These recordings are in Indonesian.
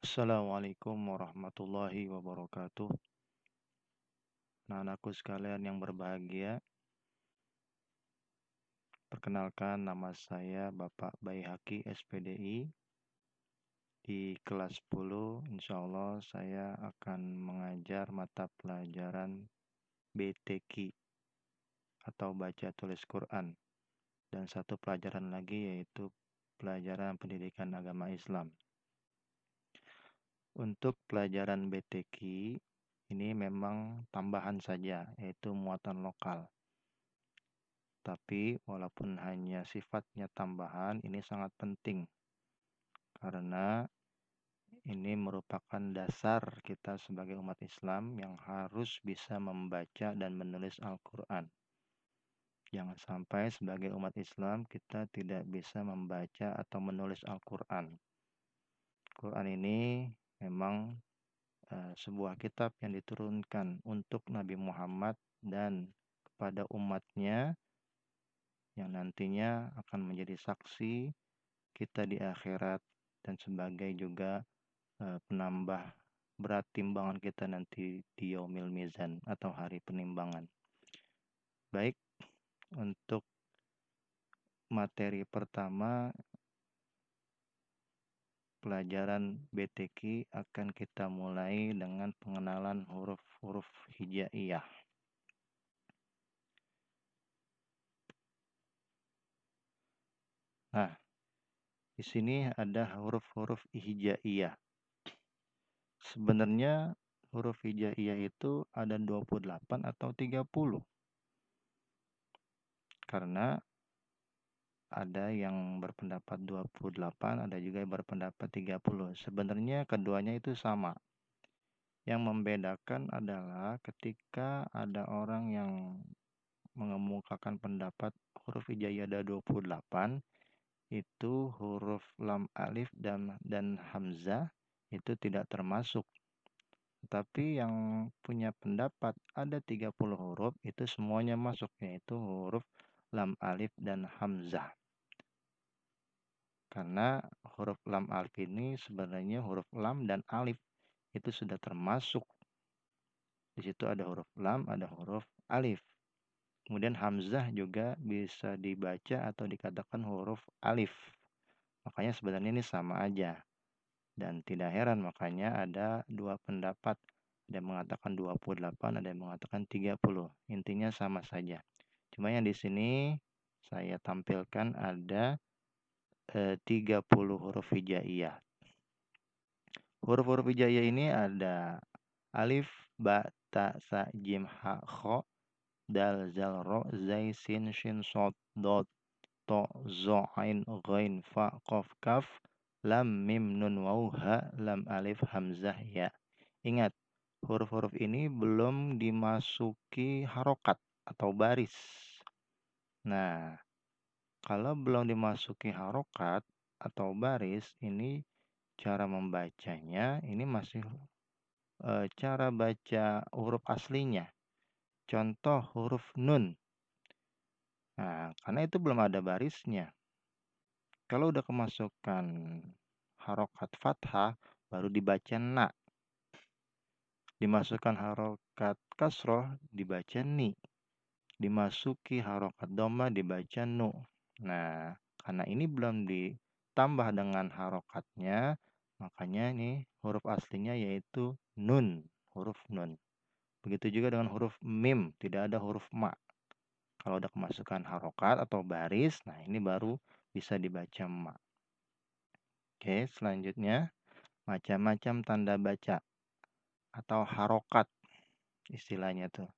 Assalamualaikum warahmatullahi wabarakatuh. Anak-anakku sekalian yang berbahagia, perkenalkan nama saya Bapak Baihaqi SPDI. Di kelas 10, insya Allah saya akan mengajar mata pelajaran BTQ atau baca tulis Quran. Dan satu pelajaran lagi yaitu pelajaran pendidikan agama Islam. Untuk pelajaran BTQ ini memang tambahan saja, yaitu muatan lokal. Tapi walaupun hanya sifatnya tambahan, ini sangat penting karena ini merupakan dasar kita sebagai umat Islam yang harus bisa membaca dan menulis Al-Quran. Jangan sampai sebagai umat Islam kita tidak bisa membaca atau menulis Al-Quran. Quran ini memang sebuah kitab yang diturunkan untuk Nabi Muhammad dan kepada umatnya yang nantinya akan menjadi saksi kita di akhirat dan sebagai juga penambah berat timbangan kita nanti di yaumil mizan atau hari penimbangan. Baik, untuk materi pertama pelajaran BTQ akan kita mulai dengan pengenalan huruf-huruf hijaiyah. Nah, di sini ada huruf-huruf hijaiyah. Sebenarnya huruf hijaiyah itu ada 28 atau 30. Karena ada yang berpendapat 28, ada juga yang berpendapat 30. Sebenarnya keduanya itu sama. Yang membedakan adalah ketika ada orang yang mengemukakan pendapat huruf hijaiyah ada 28, itu huruf lam alif dan hamzah itu tidak termasuk. Tapi yang punya pendapat ada 30 huruf itu semuanya masuk, yaitu huruf lam alif dan hamzah. Karena huruf lam alif ini sebenarnya huruf lam dan alif itu sudah termasuk. Di situ ada huruf lam, ada huruf alif. Kemudian hamzah juga bisa dibaca atau dikatakan huruf alif. Makanya sebenarnya ini sama aja. Dan tidak heran makanya ada dua pendapat. Ada yang mengatakan 28, ada yang mengatakan 30. Intinya sama saja. Cuma yang di sini saya tampilkan ada 30 huruf hijaiyah. Huruf-huruf hijaiyah ini ada alif, ba, ta, sa, jim, ha, kho, dal, zal, ro, zai, sin, shin, sod, dot, to, zo, ain, ghain, fa, qaf, kaf, lam, mim, nun, waw, ha, lam, alif, hamzah, ya. Ingat, huruf-huruf ini belum dimasuki harokat atau baris. Nah, kalau belum dimasuki harokat atau baris, ini cara membacanya, ini masih cara baca huruf aslinya. Contoh huruf nun. Nah, karena itu belum ada barisnya. Kalau udah kemasukan harokat fathah, baru dibaca na. Dimasukkan harokat kasroh, dibaca ni. Dimasuki harokat doma, dibaca nu. Nah, karena ini belum ditambah dengan harokatnya, makanya ini huruf aslinya yaitu nun, huruf nun. Begitu juga dengan huruf mim, tidak ada huruf ma. Kalau ada kemasukan harokat atau baris, nah ini baru bisa dibaca ma. Oke, selanjutnya macam-macam tanda baca atau harokat istilahnya tuh.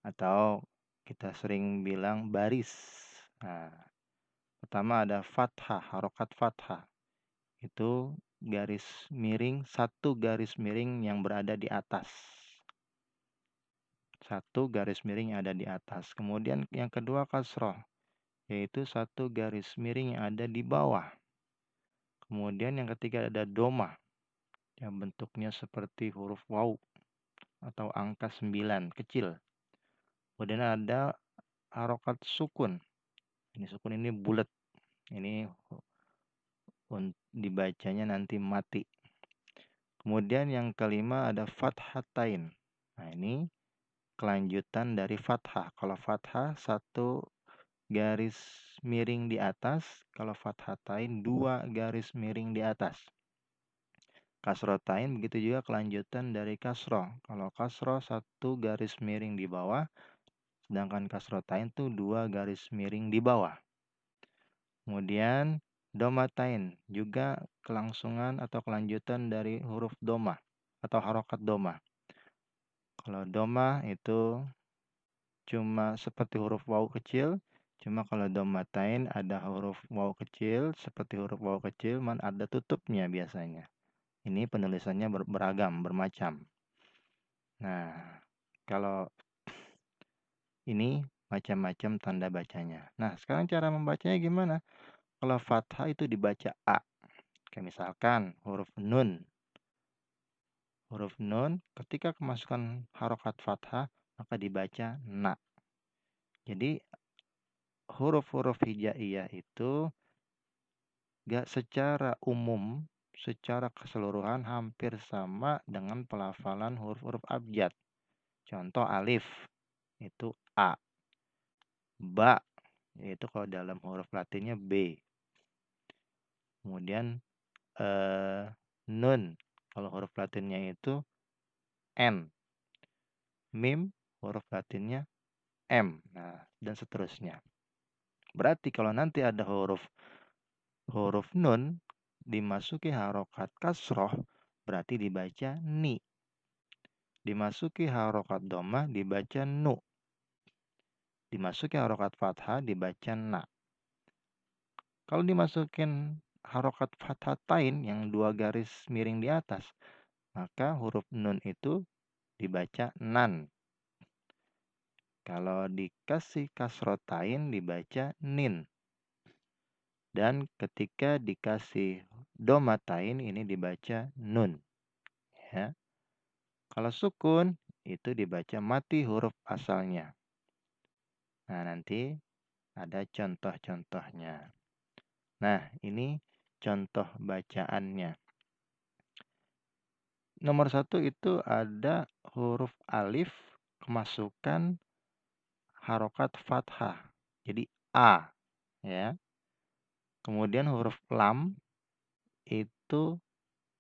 Atau kita sering bilang baris. Nah, pertama ada fathah, harokat fathah. Itu garis miring, satu garis miring yang berada di atas. Satu garis miring yang ada di atas. Kemudian yang kedua kasroh, yaitu satu garis miring yang ada di bawah. Kemudian yang ketiga ada doma, yang bentuknya seperti huruf waw atau angka 9, kecil. Kemudian ada harokat sukun. Ini sukun ini bulat. Ini dibacanya nanti mati. Kemudian yang kelima ada fathatain. Nah, ini kelanjutan dari fathah. Kalau fathah satu garis miring di atas, kalau fathatain dua garis miring di atas. Kasrotain begitu juga kelanjutan dari kasroh. Kalau kasroh satu garis miring di bawah, sedangkan kasrotain itu dua garis miring di bawah. Kemudian domatain juga kelangsungan atau kelanjutan dari huruf doma atau harokat doma. Kalau doma itu cuma seperti huruf waw kecil, cuma kalau domatain ada huruf waw kecil, seperti huruf waw kecil, ada tutupnya biasanya. Ini penulisannya beragam, bermacam. Nah, kalau ini macam-macam tanda bacanya. Nah, sekarang cara membacanya gimana? Kalau fathah itu dibaca A. Kayak misalkan huruf nun. Huruf nun ketika kemasukan harokat fathah, maka dibaca na. Jadi huruf-huruf hijaiyah itu gak secara umum, secara keseluruhan hampir sama dengan pelafalan huruf-huruf abjad. Contoh alif, itu A. Ba, yaitu kalau dalam huruf latinnya B. Kemudian nun, kalau huruf latinnya itu N. Mim, huruf latinnya M. Nah, dan seterusnya. Berarti kalau nanti ada huruf nun dimasuki harokat kasroh, berarti dibaca ni. Dimasuki harokat doma dibaca nu. Dimasuki harokat fathah dibaca na. Kalau dimasukin harokat fathatain yang dua garis miring di atas, maka huruf nun itu dibaca nan. Kalau dikasih kasrotain dibaca nin. Dan ketika dikasih domatain ini dibaca nun. Ya. Kalau sukun itu dibaca mati huruf asalnya. Nah, nanti ada contoh-contohnya. Nah, ini contoh bacaannya. Nomor 1 itu ada huruf alif kemasukan harokat fathah. Jadi A. Ya. Kemudian huruf lam itu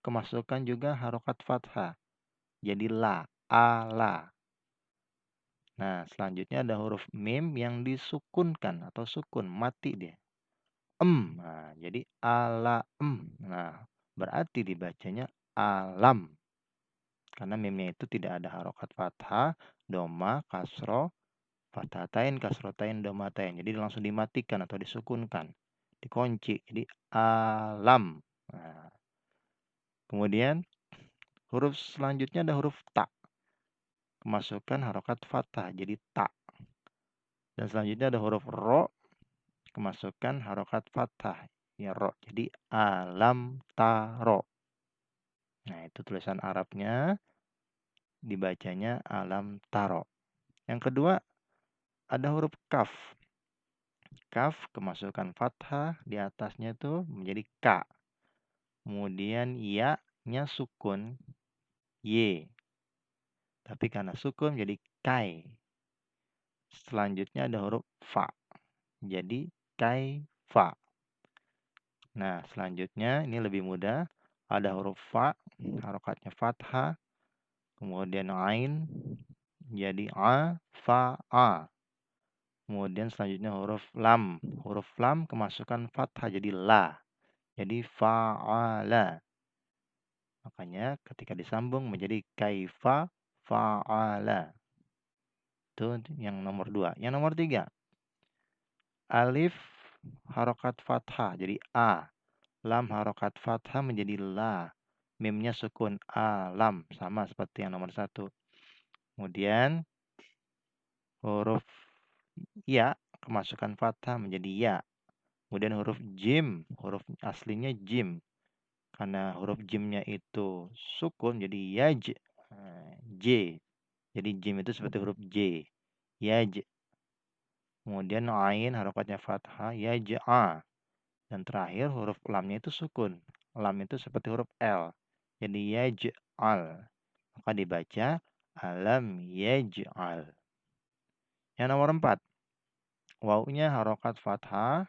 kemasukan juga harokat fathah. Jadi la. A, la. Nah, selanjutnya ada huruf mim yang disukunkan atau sukun. Mati dia. Nah, jadi alaem. Nah, berarti dibacanya alam. Karena mimnya itu tidak ada harokat fathah, doma, kasro, fathatain, kasrotain, domatain. Jadi langsung dimatikan atau disukunkan. Dikunci. Jadi alam. Nah, kemudian huruf selanjutnya ada huruf ta. Kemasukan harokat fathah. Jadi ta. Dan selanjutnya ada huruf ro. Kemasukan harokat fathah. Ya ro. Jadi alam taro. Nah, itu tulisan Arabnya. Dibacanya alam taro. Yang kedua, ada huruf kaf. Kaf kemasukan fathah, di atasnya itu menjadi k. Kemudian ya-nya sukun, y. Tapi karena sukun jadi kai. Selanjutnya ada huruf fa. Jadi kai fa. Nah, selanjutnya ini lebih mudah. Ada huruf fa, harokatnya fathah. Kemudian ain, jadi a, fa, a. Kemudian selanjutnya huruf lam. Huruf lam kemasukan fathah jadi la. Jadi fa'ala. Makanya ketika disambung menjadi kaifa fa'ala. Itu yang nomor 2. Yang nomor 3. Alif harokat fathah jadi a. Lam harokat fathah menjadi la. Mimnya sukun alam. Sama seperti yang nomor 1. Kemudian huruf ya kemasukan fathah menjadi ya. Kemudian huruf jim, huruf aslinya jim. Karena huruf jimnya itu sukun jadi yaj. J. Jadi jim itu seperti huruf J. Yaj. Kemudian ain harokatnya fathah yaj'a. Dan terakhir huruf lamnya itu sukun. Lam itu seperti huruf L. jadi yaj'al. Maka dibaca alam yaj'al. Yang nomor 4, wawunya harokat fathah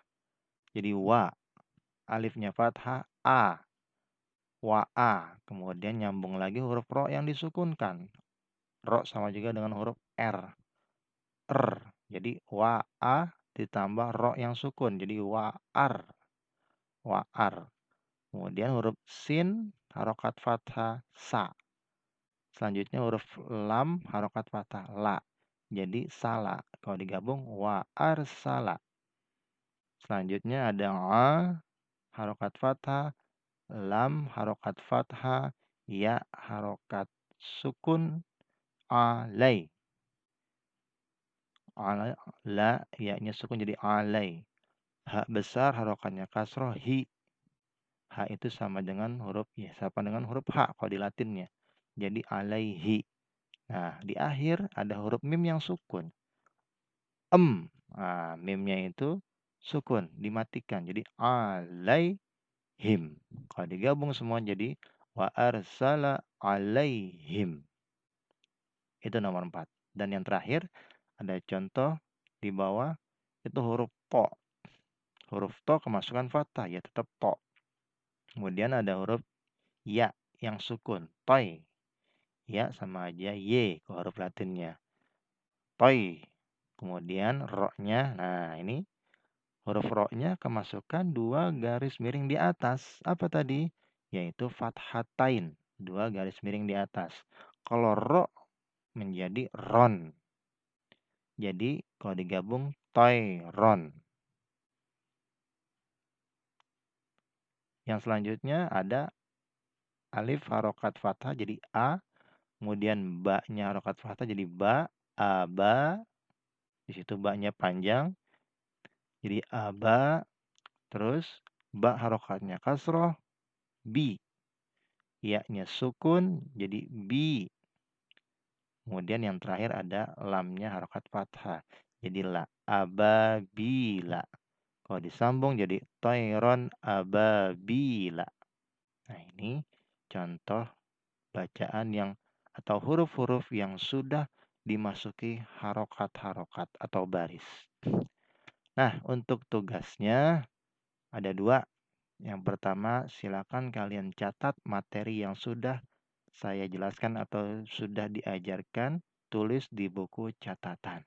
jadi wa, alifnya fathah a, wa a. Kemudian nyambung lagi huruf ro yang disukunkan. Ro sama juga dengan huruf r, Jadi wa a ditambah ro yang sukun jadi wa ar, wa ar. Kemudian huruf sin harokat fathah sa. Selanjutnya huruf lam harokat fathah la. Jadi salah. Kalau digabung wa arsala. Selanjutnya ada a harokat fathah, lam harokat fathah, ya harokat sukun, alai. Alai, la ya-nya sukun jadi alai. Ha besar harokatnya kasroh hi. H itu sama dengan huruf ya, sama dengan huruf H kalau di Latinnya. Jadi alaihi. Nah, di akhir ada huruf mim yang sukun. Nah, mimnya itu sukun, dimatikan. Jadi alaihim. Kalau digabung semua jadi wa arsala alaihim. Itu nomor 4. Dan yang terakhir ada contoh di bawah itu huruf to. Huruf to kemasukan fathah ya tetap to. Kemudian ada huruf ya yang sukun, toy. Ya sama aja y ke huruf Latinnya. Toy. Kemudian ro-nya, nah ini huruf ro-nya kemasukan 2 garis miring di atas. Apa tadi? Yaitu fathatain, 2 garis miring di atas. Kalau ro menjadi ron. Jadi kalau digabung toy ron. Yang selanjutnya ada alif harokat fathah jadi a, kemudian ba-nya harokat fathah jadi ba, aba. Di situ ba-nya panjang jadi aba, terus ba harokatnya kasroh, bi. Ya-nya sukun jadi bi. Kemudian yang terakhir ada lamnya harokat fathah. Jadi la, ababila. Kalau disambung jadi toiron ababila. Nah ini contoh bacaan yang atau huruf-huruf yang sudah dimasuki harokat-harokat atau baris. Nah untuk tugasnya ada 2. Yang pertama, silakan kalian catat materi yang sudah saya jelaskan atau sudah diajarkan, tulis di buku catatan.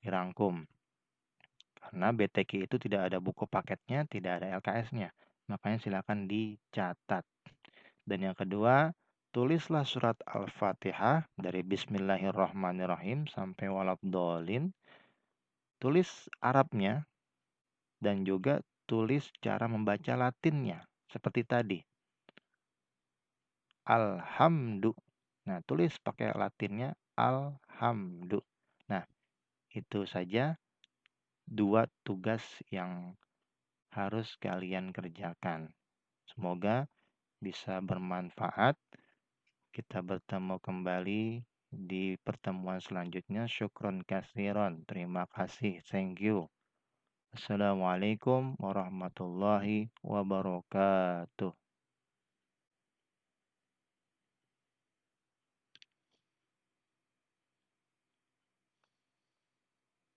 Dirangkum. Karena BTK itu tidak ada buku paketnya, tidak ada LKS-nya. Makanya silakan dicatat. Dan yang kedua, tulislah surat Al-Fatihah dari Bismillahirrahmanirrahim sampai Waladhdallin. Tulis Arabnya dan juga tulis cara membaca Latinnya. Seperti tadi. Alhamdu. Nah, tulis pakai Latinnya alhamdu. Nah, itu saja 2 tugas yang harus kalian kerjakan. Semoga bisa bermanfaat. Kita bertemu kembali di pertemuan selanjutnya. Syukron kasiron. Terima kasih. Thank you. Assalamualaikum warahmatullahi wabarakatuh.